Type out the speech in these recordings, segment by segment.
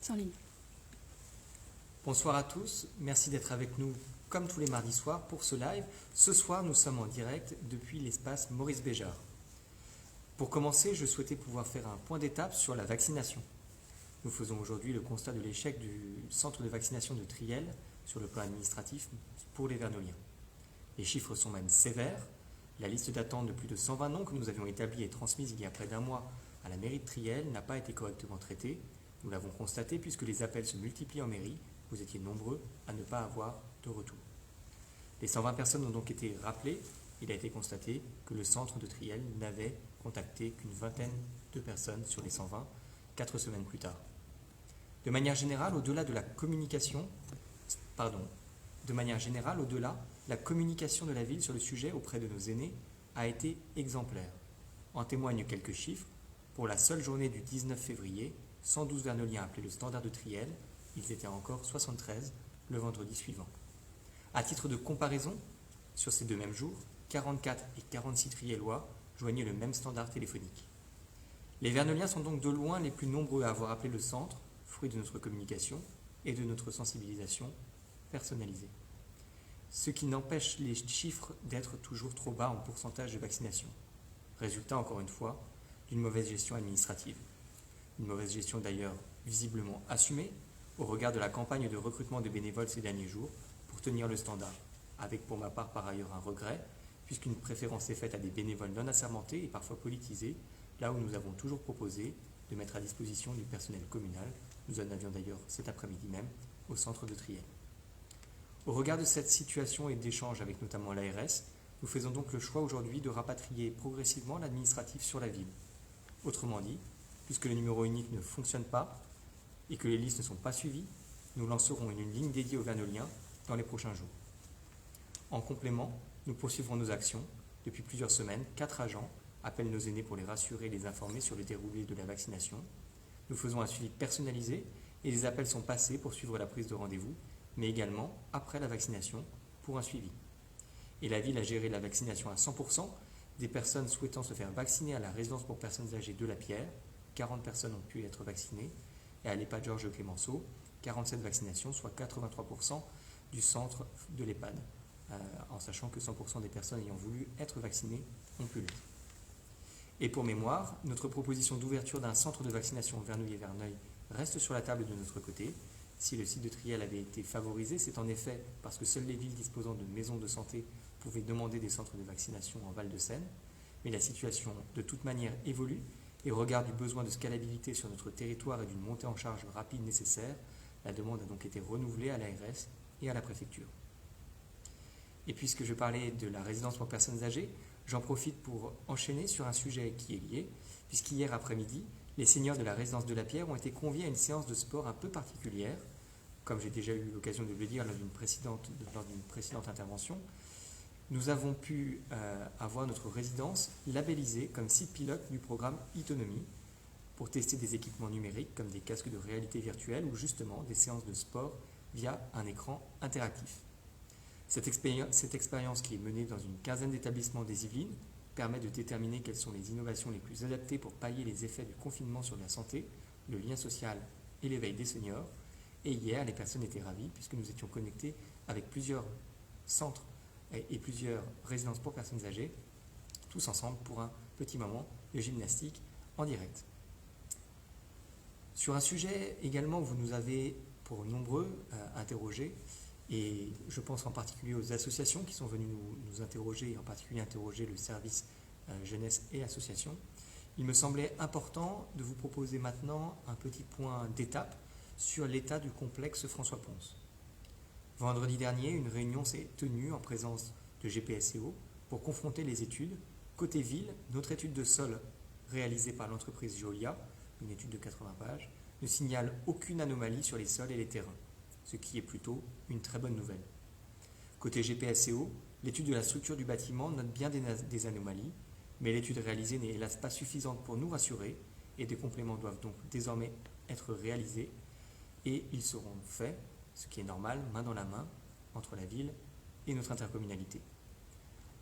C'est en ligne. Bonsoir à tous, merci d'être avec nous comme tous les mardis soirs pour ce live. Ce soir, nous sommes en direct depuis l'espace Maurice Béjart. Pour commencer, je souhaitais pouvoir faire un point d'étape sur la vaccination. Nous faisons aujourd'hui le constat de l'échec du centre de vaccination de Triel sur le plan administratif pour les Vernoliens. Les chiffres sont même sévères. La liste d'attente de plus de 120 noms que nous avions établie et transmise il y a près d'un mois à la mairie de Triel n'a pas été correctement traitée. Nous l'avons constaté puisque les appels se multiplient en mairie. Vous étiez nombreux à ne pas avoir de retour. Les 120 personnes ont donc été rappelées. Il a été constaté que le centre de Triel n'avait contacté qu'une vingtaine de personnes sur les 120, 4 semaines plus tard. De manière générale, au-delà, la communication de la ville sur le sujet auprès de nos aînés a été exemplaire. En témoignent quelques chiffres. Pour la seule journée du 19 février, 112 Vernoliens appelaient le standard de Triel. Ils étaient encore 73 le vendredi suivant. À titre de comparaison, sur ces deux mêmes jours, 44 et 46 Triellois joignaient le même standard téléphonique. Les Vernoliens sont donc de loin les plus nombreux à avoir appelé le centre, fruit de notre communication et de notre sensibilisation personnalisée. Ce qui n'empêche les chiffres d'être toujours trop bas en pourcentage de vaccination. Résultat, encore une fois, d'une mauvaise gestion administrative. Une mauvaise gestion d'ailleurs visiblement assumée au regard de la campagne de recrutement de bénévoles ces derniers jours pour tenir le standard, avec pour ma part par ailleurs un regret, puisqu'une préférence est faite à des bénévoles non assermentés et parfois politisés, là où nous avons toujours proposé de mettre à disposition du personnel communal. Nous en avions d'ailleurs cet après-midi même au centre de Triel. Au regard de cette situation et d'échanges avec notamment l'ARS, nous faisons donc le choix aujourd'hui de rapatrier progressivement l'administratif sur la ville. Autrement dit, puisque le numéro unique ne fonctionne pas et que les listes ne sont pas suivies, nous lancerons une ligne dédiée aux Vernoliens dans les prochains jours. En complément, nous poursuivrons nos actions. Depuis plusieurs semaines, 4 agents appellent nos aînés pour les rassurer et les informer sur le déroulé de la vaccination. Nous faisons un suivi personnalisé et les appels sont passés pour suivre la prise de rendez-vous, mais également après la vaccination pour un suivi. Et la ville a géré la vaccination à 100%, des personnes souhaitant se faire vacciner à la résidence pour personnes âgées de la Pierre, 40 personnes ont pu être vaccinées, et à l'EHPAD Georges Clémenceau, 47 vaccinations, soit 83% du centre de l'EHPAD, en sachant que 100% des personnes ayant voulu être vaccinées ont pu l'être. Et pour mémoire, notre proposition d'ouverture d'un centre de vaccination Vernouillet-Verneuil reste sur la table de notre côté. Si le site de Triel avait été favorisé, c'est en effet parce que seules les villes disposant de maisons de santé pouvaient demander des centres de vaccination en Val-de-Seine. Mais la situation, de toute manière, évolue et au regard du besoin de scalabilité sur notre territoire et d'une montée en charge rapide nécessaire, la demande a donc été renouvelée à l'ARS et à la préfecture. Et puisque je parlais de la résidence pour personnes âgées, j'en profite pour enchaîner sur un sujet qui est lié, puisqu'hier après-midi, les seniors de la résidence de la Pierre ont été conviés à une séance de sport un peu particulière. Comme j'ai déjà eu l'occasion de le dire lors d'une précédente intervention, nous avons pu avoir notre résidence labellisée comme site pilote du programme Autonomie pour tester des équipements numériques comme des casques de réalité virtuelle ou justement des séances de sport via un écran interactif. Cette expérience qui est menée dans une quinzaine d'établissements des Yvelines permet de déterminer quelles sont les innovations les plus adaptées pour pallier les effets du confinement sur la santé, le lien social et l'éveil des seniors. Et hier, les personnes étaient ravies puisque nous étions connectés avec plusieurs centres et plusieurs résidences pour personnes âgées, tous ensemble pour un petit moment de gymnastique en direct. Sur un sujet également où vous nous avez pour nombreux interrogés, et je pense en particulier aux associations qui sont venues nous interroger, et en particulier interroger le service jeunesse et associations, il me semblait important de vous proposer maintenant un petit point d'étape sur l'état du complexe François Pons. Vendredi dernier, une réunion s'est tenue en présence de GPSEO pour confronter les études. Côté ville, notre étude de sol réalisée par l'entreprise Geolia, une étude de 80 pages, ne signale aucune anomalie sur les sols et les terrains, ce qui est plutôt une très bonne nouvelle. Côté GPSEO, l'étude de la structure du bâtiment note bien des anomalies, mais l'étude réalisée n'est hélas pas suffisante pour nous rassurer et des compléments doivent donc désormais être réalisés et ils seront faits, ce qui est normal, main dans la main, entre la ville et notre intercommunalité.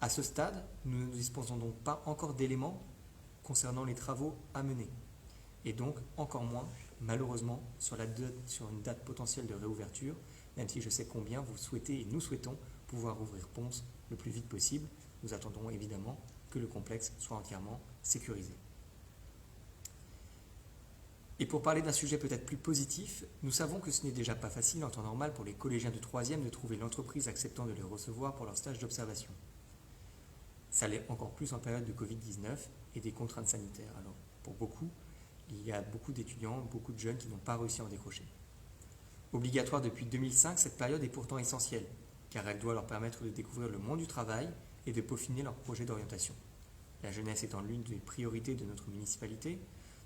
À ce stade, nous ne disposons donc pas encore d'éléments concernant les travaux à mener, et donc encore moins malheureusement sur une date potentielle de réouverture, même si je sais combien vous souhaitez et nous souhaitons pouvoir ouvrir Ponce le plus vite possible. Nous attendons évidemment que le complexe soit entièrement sécurisé. Et pour parler d'un sujet peut-être plus positif, nous savons que ce n'est déjà pas facile en temps normal pour les collégiens de 3e de trouver l'entreprise acceptant de les recevoir pour leur stage d'observation. Ça l'est encore plus en période de Covid-19 et des contraintes sanitaires. Alors, pour beaucoup, il y a beaucoup d'étudiants, beaucoup de jeunes qui n'ont pas réussi à en décrocher. Obligatoire depuis 2005, cette période est pourtant essentielle, car elle doit leur permettre de découvrir le monde du travail et de peaufiner leur projet d'orientation. La jeunesse étant l'une des priorités de notre municipalité,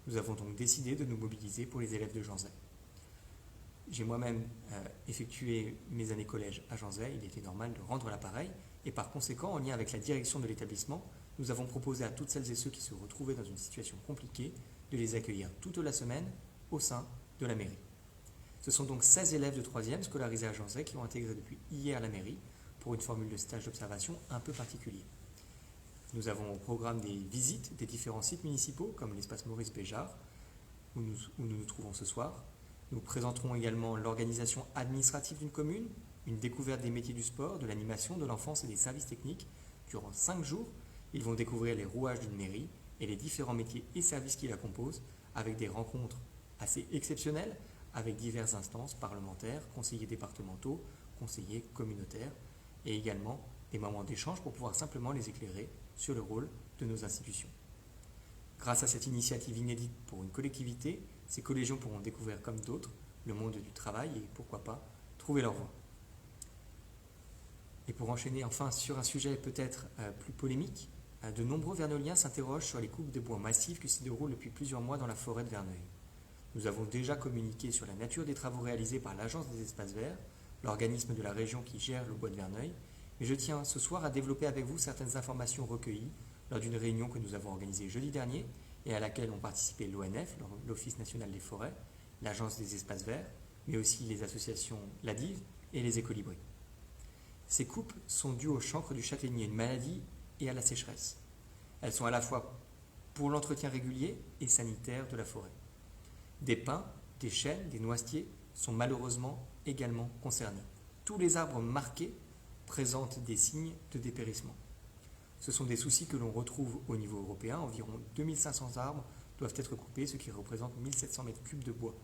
nous avons donc décidé de nous mobiliser pour les élèves de Janzay. J'ai moi-même effectué mes années collège à Janzay, il était normal de rendre l'appareil, et par conséquent, en lien avec la direction de l'établissement, nous avons proposé à toutes celles et ceux qui se retrouvaient dans une situation compliquée de les accueillir toute la semaine au sein de la mairie. Ce sont donc 16 élèves de 3e scolarisés à Janzay qui ont intégré depuis hier la mairie pour une formule de stage d'observation un peu particulier. Nous avons au programme des visites des différents sites municipaux comme l'espace Maurice Béjart où nous trouvons ce soir. Nous présenterons également l'organisation administrative d'une commune, une découverte des métiers du sport, de l'animation, de l'enfance et des services techniques. Durant 5 jours, ils vont découvrir les rouages d'une mairie et les différents métiers et services qui la composent avec des rencontres assez exceptionnelles avec diverses instances parlementaires, conseillers départementaux, conseillers communautaires et également des moments d'échange pour pouvoir simplement les éclairer sur le rôle de nos institutions. Grâce à cette initiative inédite pour une collectivité, ces collégiens pourront découvrir comme d'autres le monde du travail et pourquoi pas trouver leur voie. Et pour enchaîner enfin sur un sujet peut-être plus polémique, de nombreux Verneuiliens s'interrogent sur les coupes de bois massives qui se déroulent depuis plusieurs mois dans la forêt de Verneuil. Nous avons déjà communiqué sur la nature des travaux réalisés par l'Agence des espaces verts, l'organisme de la région qui gère le bois de Verneuil, mais je tiens ce soir à développer avec vous certaines informations recueillies lors d'une réunion que nous avons organisée jeudi dernier et à laquelle ont participé l'ONF, l'Office national des forêts, l'Agence des espaces verts, mais aussi les associations l'ADIV et les écolibris. Ces coupes sont dues au chancre du châtaignier, une maladie, et à la sécheresse. Elles sont à la fois pour l'entretien régulier et sanitaire de la forêt. Des pins, des chênes, des noisetiers sont malheureusement également concernés. Tous les arbres marqués présentent des signes de dépérissement. Ce sont des soucis que l'on retrouve au niveau européen. Environ 2500 arbres doivent être coupés, ce qui représente 1700 mètres cubes de bois.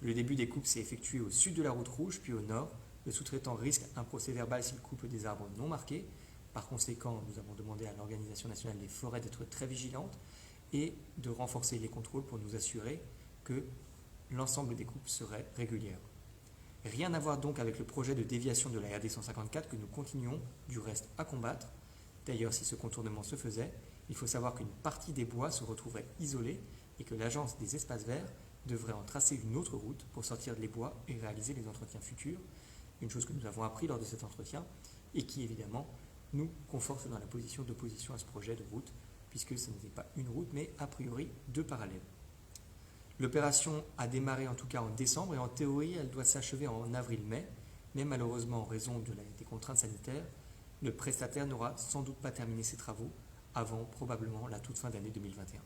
Le début des coupes s'est effectué au sud de la route rouge, puis au nord. Le sous-traitant risque un procès-verbal s'il coupe des arbres non marqués. Par conséquent, nous avons demandé à l'Organisation nationale des forêts d'être très vigilante et de renforcer les contrôles pour nous assurer que l'ensemble des coupes seraient régulières. Rien à voir donc avec le projet de déviation de la RD 154 que nous continuons du reste à combattre. D'ailleurs, si ce contournement se faisait, il faut savoir qu'une partie des bois se retrouverait isolée et que l'Agence des espaces verts devrait en tracer une autre route pour sortir les bois et réaliser les entretiens futurs. Une chose que nous avons appris lors de cet entretien et qui évidemment nous conforte dans la position d'opposition à ce projet de route, puisque ce n'était pas une route, mais a priori deux parallèles. L'opération a démarré en tout cas en décembre et en théorie elle doit s'achever en avril-mai, mais malheureusement en raison des contraintes sanitaires, le prestataire n'aura sans doute pas terminé ses travaux avant probablement la toute fin d'année 2021.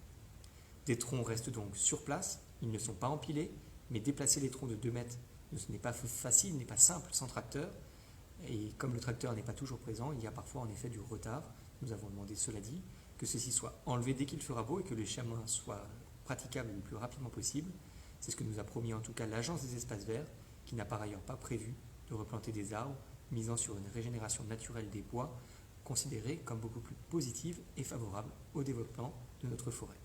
Des troncs restent donc sur place, ils ne sont pas empilés, mais déplacer les troncs de 2 mètres ce n'est pas facile, n'est pas simple sans tracteur. Et comme le tracteur n'est pas toujours présent, il y a parfois en effet du retard. Nous avons demandé, cela dit, que ceci soit enlevé dès qu'il fera beau et que les chemins soient praticables le plus rapidement possible. C'est ce que nous a promis en tout cas l'Agence des espaces verts, qui n'a par ailleurs pas prévu de replanter des arbres, misant sur une régénération naturelle des bois, considérée comme beaucoup plus positive et favorable au développement de notre forêt.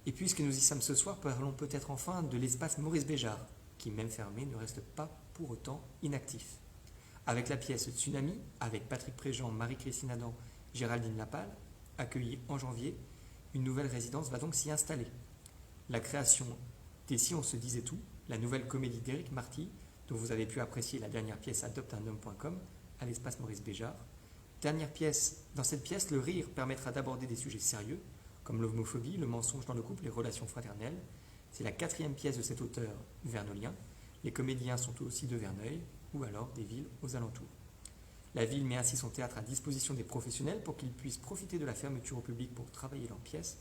Et puisque nous y sommes ce soir, parlons peut-être enfin de l'espace Maurice Béjart, qui même fermé ne reste pas pour autant inactif. Avec la pièce Tsunami, avec Patrick Préjean, Marie-Christine Adam, Géraldine Lapal, accueillie en janvier, une nouvelle résidence va donc s'y installer. La création des Si on se disait tout, la nouvelle comédie d'Éric Marty, dont vous avez pu apprécier la dernière pièce à adopteunhomme.com, à l'espace Maurice Béjart. Dans cette pièce, le rire permettra d'aborder des sujets sérieux, comme l'homophobie, le mensonge dans le couple, les relations fraternelles. C'est la 4e pièce de cet auteur vernolien. Les comédiens sont aussi de Verneuil, ou alors des villes aux alentours. La ville met ainsi son théâtre à disposition des professionnels pour qu'ils puissent profiter de la fermeture au public pour travailler leur pièce,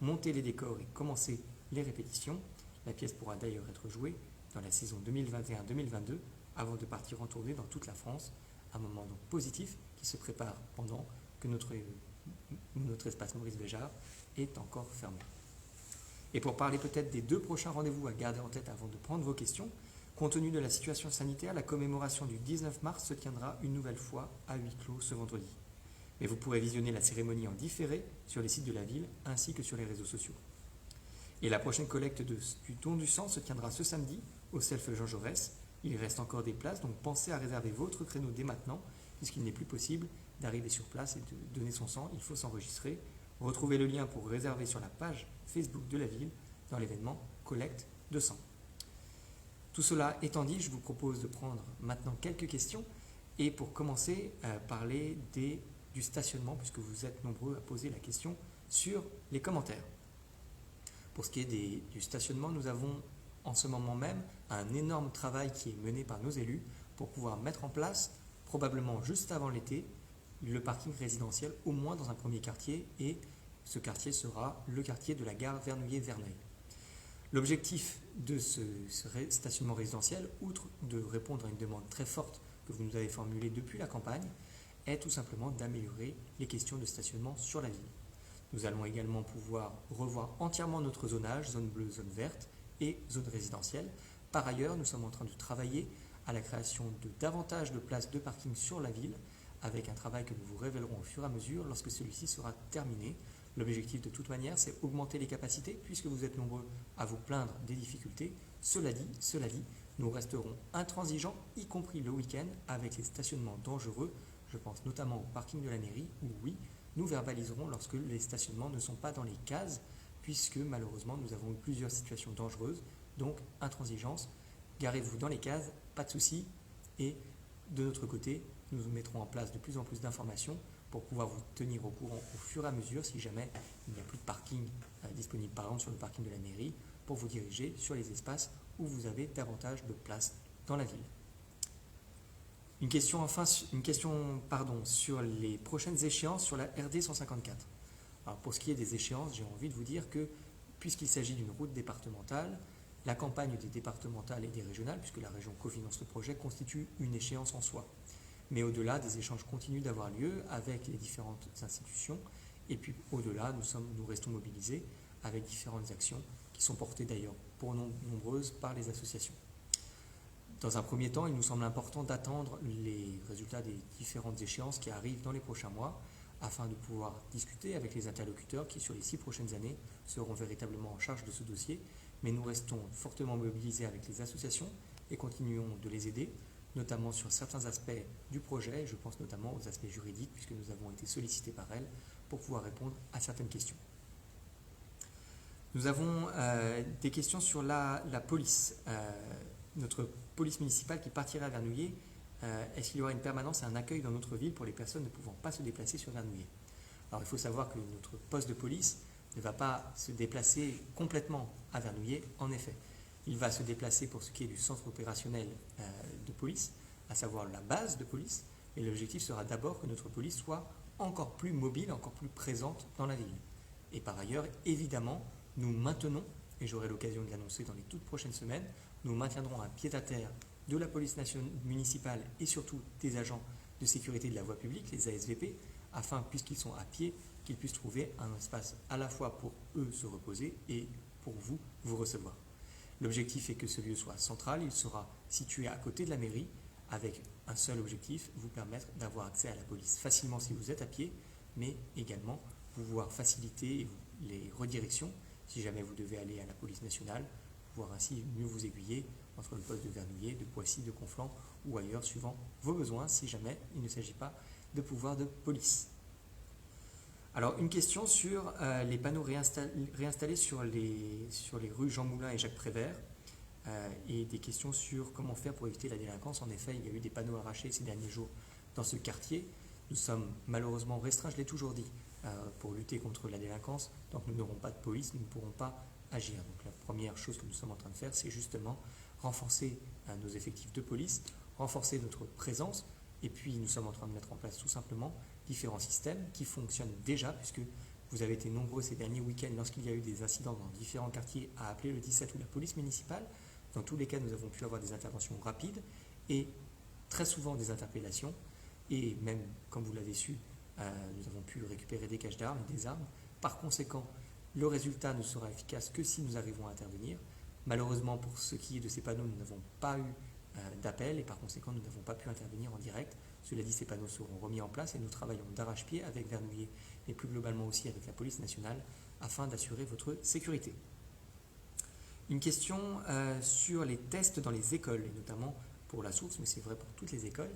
monter les décors et commencer les répétitions. La pièce pourra d'ailleurs être jouée dans la saison 2021-2022 avant de partir en tournée dans toute la France, un moment donc positif qui se prépare pendant que notre espace Maurice Béjart est encore fermé. Et pour parler peut-être des 2 prochains rendez-vous à garder en tête avant de prendre vos questions, compte tenu de la situation sanitaire, la commémoration du 19 mars se tiendra une nouvelle fois à huis clos ce vendredi. Mais vous pourrez visionner la cérémonie en différé sur les sites de la ville ainsi que sur les réseaux sociaux. Et la prochaine collecte du don du sang se tiendra ce samedi au Self Jean Jaurès. Il reste encore des places, donc pensez à réserver votre créneau dès maintenant, puisqu'il n'est plus possible d'arriver sur place et de donner son sang, il faut s'enregistrer. Retrouvez le lien pour réserver sur la page Facebook de la ville dans l'événement collecte de sang. Tout cela étant dit, je vous propose de prendre maintenant quelques questions et pour commencer, parler du stationnement, puisque vous êtes nombreux à poser la question sur les commentaires. Pour ce qui est du stationnement, nous avons en ce moment même un énorme travail qui est mené par nos élus pour pouvoir mettre en place, probablement juste avant l'été, le parking résidentiel, au moins dans un premier quartier, et ce quartier sera le quartier de la gare Vernouillet-Verneuil. L'objectif de ce stationnement résidentiel, outre de répondre à une demande très forte que vous nous avez formulée depuis la campagne, est tout simplement d'améliorer les questions de stationnement sur la ville. Nous allons également pouvoir revoir entièrement notre zonage, zone bleue, zone verte et zone résidentielle. Par ailleurs, nous sommes en train de travailler à la création de davantage de places de parking sur la ville, avec un travail que nous vous révélerons au fur et à mesure lorsque celui-ci sera terminé. L'objectif de toute manière, c'est augmenter les capacités, puisque vous êtes nombreux à vous plaindre des difficultés. Cela dit, nous resterons intransigeants, y compris le week-end, avec les stationnements dangereux. Je pense notamment au parking de la mairie, où oui, nous verbaliserons lorsque les stationnements ne sont pas dans les cases, puisque malheureusement nous avons eu plusieurs situations dangereuses. Donc intransigence, garez-vous dans les cases, pas de souci. Et de notre côté, nous mettrons en place de plus en plus d'informations pour pouvoir vous tenir au courant au fur et à mesure si jamais il n'y a plus de parking disponible, par exemple sur le parking de la mairie, pour vous diriger sur les espaces où vous avez davantage de place dans la ville. Une question sur les prochaines échéances sur la RD 154. Alors pour ce qui est des échéances, j'ai envie de vous dire que puisqu'il s'agit d'une route départementale, la campagne des départementales et des régionales, puisque la région cofinance le projet, constitue une échéance en soi. Mais au-delà, des échanges continuent d'avoir lieu avec les différentes institutions. Et puis au-delà, nous restons mobilisés avec différentes actions qui sont portées d'ailleurs pour nombreuses par les associations. Dans un premier temps, il nous semble important d'attendre les résultats des différentes échéances qui arrivent dans les prochains mois afin de pouvoir discuter avec les interlocuteurs qui, sur les 6 prochaines années, seront véritablement en charge de ce dossier. Mais nous restons fortement mobilisés avec les associations et continuons de les aider, notamment sur certains aspects du projet. Je pense notamment aux aspects juridiques, puisque nous avons été sollicités par elles pour pouvoir répondre à certaines questions. Nous avons des questions sur la police. Notre police municipale qui partirait à Vernouillet, est-ce qu'il y aura une permanence et un accueil dans notre ville pour les personnes ne pouvant pas se déplacer sur Vernouillet? Alors il faut savoir que notre poste de police ne va pas se déplacer complètement à Vernouillet, en effet. Il va se déplacer pour ce qui est du centre opérationnel de police, à savoir la base de police, et l'objectif sera d'abord que notre police soit encore plus mobile, encore plus présente dans la ville. Et par ailleurs, évidemment, nous maintenons, et j'aurai l'occasion de l'annoncer dans les toutes prochaines semaines, nous maintiendrons un pied-à-terre de la police municipale et surtout des agents de sécurité de la voie publique, les ASVP, afin, puisqu'ils sont à pied, qu'ils puissent trouver un espace à la fois pour eux se reposer et pour vous recevoir. L'objectif est que ce lieu soit central, il sera situé à côté de la mairie, avec un seul objectif, vous permettre d'avoir accès à la police facilement si vous êtes à pied, mais également pouvoir faciliter les redirections si jamais vous devez aller à la police nationale, pouvoir ainsi mieux vous aiguiller entre le poste de Vernouillet, de Poissy, de Conflans ou ailleurs suivant vos besoins si jamais il ne s'agit pas de pouvoir de police. Alors une question sur les panneaux réinstallés sur les rues Jean Moulin et Jacques Prévert et des questions sur comment faire pour éviter la délinquance. En effet, il y a eu des panneaux arrachés ces derniers jours dans ce quartier. Nous sommes malheureusement restreints, je l'ai toujours dit, pour lutter contre la délinquance. Donc nous n'aurons pas de police, nous ne pourrons pas agir. Donc la première chose que nous sommes en train de faire, c'est justement renforcer nos effectifs de police, renforcer notre présence, et puis nous sommes en train de mettre en place tout simplement différents systèmes qui fonctionnent déjà, puisque Vous avez été nombreux ces derniers week-ends lorsqu'il y a eu des incidents dans différents quartiers à appeler le 17 ou la police municipale. Dans tous les cas, nous avons pu avoir des interventions rapides et très souvent des interpellations. Et même, comme vous l'avez su, nous avons pu récupérer des caches d'armes et des armes. Par conséquent, le résultat ne sera efficace que si nous arrivons à intervenir. Malheureusement, pour ce qui est de ces panneaux, nous n'avons pas eu d'appel et par conséquent, nous n'avons pas pu intervenir en direct. Cela dit, ces panneaux seront remis en place et nous travaillons d'arrache-pied avec Vernouillet, mais plus globalement aussi avec la police nationale, afin d'assurer votre sécurité. Une question sur les tests dans les écoles, et notamment pour la source, mais c'est vrai pour toutes les écoles.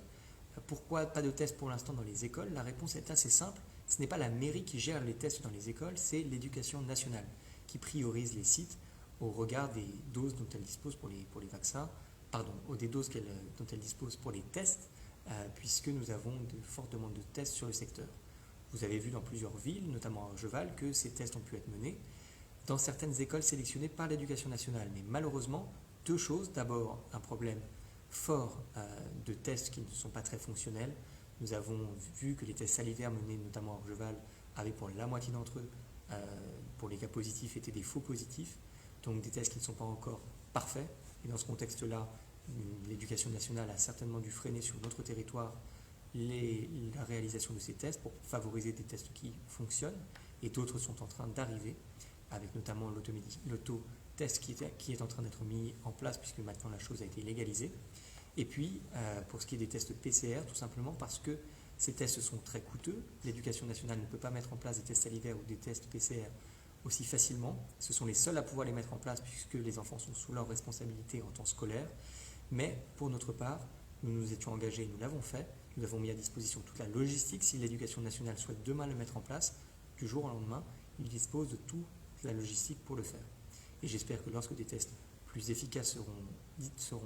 Pourquoi pas de tests pour l'instant dans les écoles? La réponse est assez simple. Ce n'est pas la mairie qui gère les tests dans les écoles, c'est l'éducation nationale qui priorise les sites au regard des doses dont elle dispose pour les vaccins, des doses dont elle dispose pour les tests, puisque nous avons de fortes demandes de tests sur le secteur. Vous avez vu dans plusieurs villes, notamment à Orgeval, que ces tests ont pu être menés dans certaines écoles sélectionnées par l'éducation nationale. Mais malheureusement, deux choses. D'abord, un problème fort de tests qui ne sont pas très fonctionnels. Nous avons vu que les tests salivaires menés notamment à Orgeval avaient pour la moitié d'entre eux, pour les cas positifs, étaient des faux positifs, donc des tests qui ne sont pas encore parfaits. Et dans ce contexte-là, l'éducation nationale a certainement dû freiner sur notre territoire la réalisation de ces tests pour favoriser des tests qui fonctionnent, et d'autres sont en train d'arriver, avec notamment l'autotest qui est en train d'être mis en place, puisque maintenant la chose a été légalisée. Et puis, pour ce qui est des tests PCR, tout simplement parce que ces tests sont très coûteux. L'éducation nationale ne peut pas mettre en place des tests salivaires ou des tests PCR aussi facilement. Ce sont les seuls à pouvoir les mettre en place puisque les enfants sont sous leur responsabilité en temps scolaire. Mais pour notre part, nous nous étions engagés et nous l'avons fait. Nous avons mis à disposition toute la logistique. Si l'éducation nationale souhaite demain le mettre en place, du jour au lendemain, il dispose de toute la logistique pour le faire. Et j'espère que lorsque des tests plus efficaces seront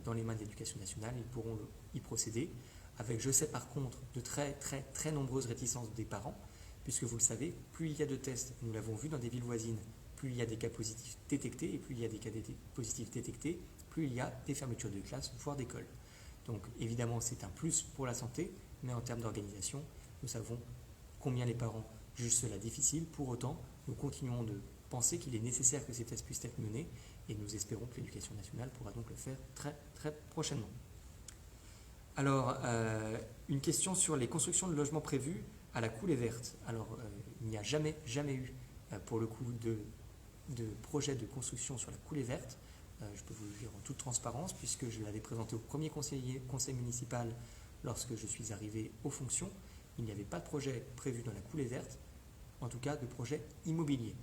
dans les mains de l'éducation nationale, ils pourront y procéder, avec, je sais par contre, de très très très nombreuses réticences des parents, puisque vous le savez, plus il y a de tests, nous l'avons vu dans des villes voisines, plus il y a des cas positifs détectés, et plus il y a des cas positifs détectés, plus il y a des fermetures de classes, voire d'écoles. Donc évidemment, c'est un plus pour la santé, mais en termes d'organisation, nous savons combien les parents jugent cela difficile. Pour autant, nous continuons de penser qu'il est nécessaire que ces tests puissent être menés, et nous espérons que l'éducation nationale pourra donc le faire très très prochainement. Alors, une question sur les constructions de logements prévues à la coulée verte. Alors, il n'y a jamais eu, pour le coup, de projet de construction sur la coulée verte. Je peux vous le dire en toute transparence, puisque je l'avais présenté au premier conseil municipal lorsque je suis arrivé aux fonctions. Il n'y avait pas de projet prévu dans la coulée verte, en tout cas de projet immobilier.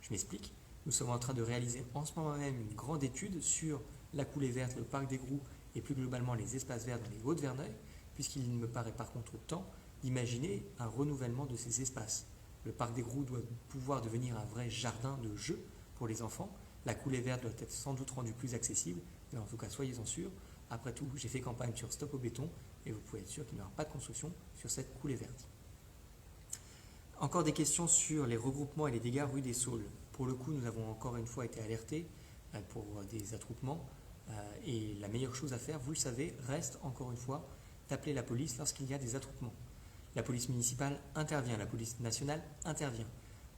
Je m'explique. Nous sommes en train de réaliser en ce moment même une grande étude sur la coulée verte, le parc des Groux et plus globalement les espaces verts dans les Hauts-de-Verneuil, puisqu'il me paraît par contre temps d'imaginer un renouvellement de ces espaces. Le parc des Groux doit pouvoir devenir un vrai jardin de jeu pour les enfants. La coulée verte doit être sans doute rendue plus accessible, mais en tout cas soyez-en sûrs. Après tout, j'ai fait campagne sur Stop au béton et vous pouvez être sûr qu'il n'y aura pas de construction sur cette coulée verte. Encore des questions sur les regroupements et les dégâts rue des Saules. Pour le coup, nous avons encore une fois été alertés pour des attroupements et la meilleure chose à faire, vous le savez, reste encore une fois d'appeler la police lorsqu'il y a des attroupements. La police municipale intervient, la police nationale intervient.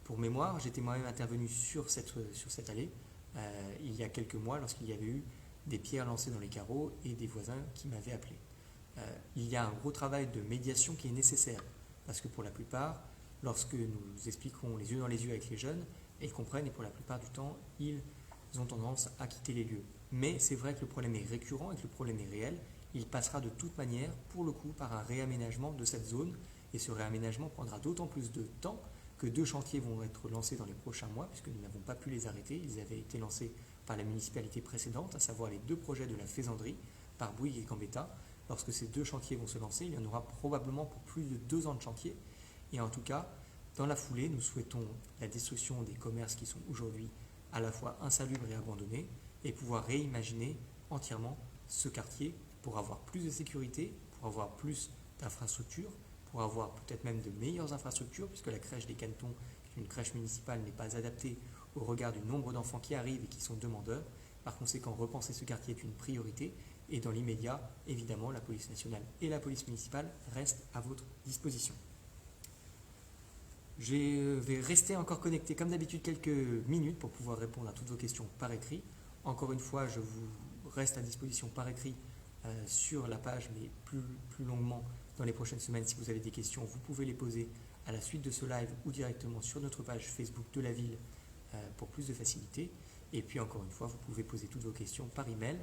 Pour mémoire, j'étais moi-même intervenu sur cette allée il y a quelques mois lorsqu'il y avait eu des pierres lancées dans les carreaux et des voisins qui m'avaient appelé. Il y a un gros travail de médiation qui est nécessaire parce que pour la plupart, lorsque nous expliquons les yeux dans les yeux avec les jeunes, ils comprennent et pour la plupart du temps, ils ont tendance à quitter les lieux. Mais c'est vrai que le problème est récurrent et que le problème est réel. Il passera de toute manière, pour le coup, par un réaménagement de cette zone. Et ce réaménagement prendra d'autant plus de temps que 2 chantiers vont être lancés dans les prochains mois, puisque nous n'avons pas pu les arrêter. Ils avaient été lancés par la municipalité précédente, à savoir les 2 projets de la Faisanderie, par Bouygues et Gambetta. Lorsque ces 2 chantiers vont se lancer, il y en aura probablement pour plus de 2 ans de chantier. Et en tout cas, dans la foulée, nous souhaitons la destruction des commerces qui sont aujourd'hui à la fois insalubres et abandonnés, et pouvoir réimaginer entièrement ce quartier pour avoir plus de sécurité, pour avoir plus d'infrastructures, pour avoir peut-être même de meilleures infrastructures, puisque la crèche des Cantons, qui est une crèche municipale, n'est pas adaptée au regard du nombre d'enfants qui arrivent et qui sont demandeurs. Par conséquent, repenser ce quartier est une priorité, et dans l'immédiat, évidemment, la police nationale et la police municipale restent à votre disposition. Je vais rester encore connecté comme d'habitude quelques minutes pour pouvoir répondre à toutes vos questions par écrit. Encore une fois, je vous reste à disposition par écrit sur la page, mais plus longuement dans les prochaines semaines. Si vous avez des questions, vous pouvez les poser à la suite de ce live ou directement sur notre page Facebook de la ville pour plus de facilité. Et puis encore une fois, vous pouvez poser toutes vos questions par email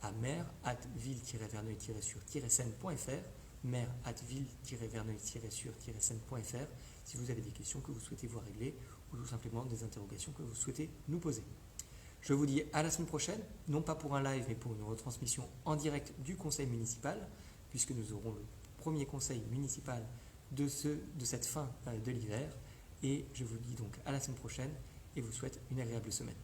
à maire@ville-verneuil-sur-seine.fr, maire@ville-verneuil-sur-seine.fr si vous avez des questions que vous souhaitez voir régler ou tout simplement des interrogations que vous souhaitez nous poser. Je vous dis à la semaine prochaine, non pas pour un live, mais pour une retransmission en direct du conseil municipal, puisque nous aurons le premier conseil municipal de cette fin de l'hiver. Et je vous dis donc à la semaine prochaine et vous souhaite une agréable semaine.